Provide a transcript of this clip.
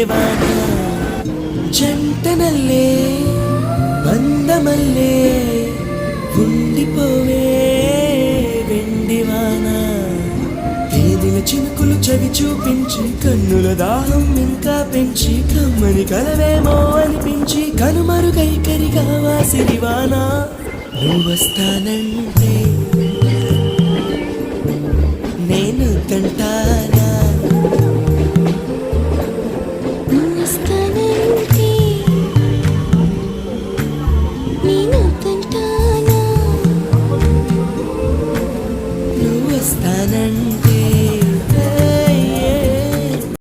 వాన జంటనల్లే బంధమల్లే ఉండిపోవే వెండివాన తేదిన చినుకులు చవి చూపించి కన్నుల దాహం ఇంకా పెంచి కమ్మని కలవేమో అనిపించి కనుమరుగైకరిగా వాసిరివాన నువ్వు వస్తానంటే నేను తంటాను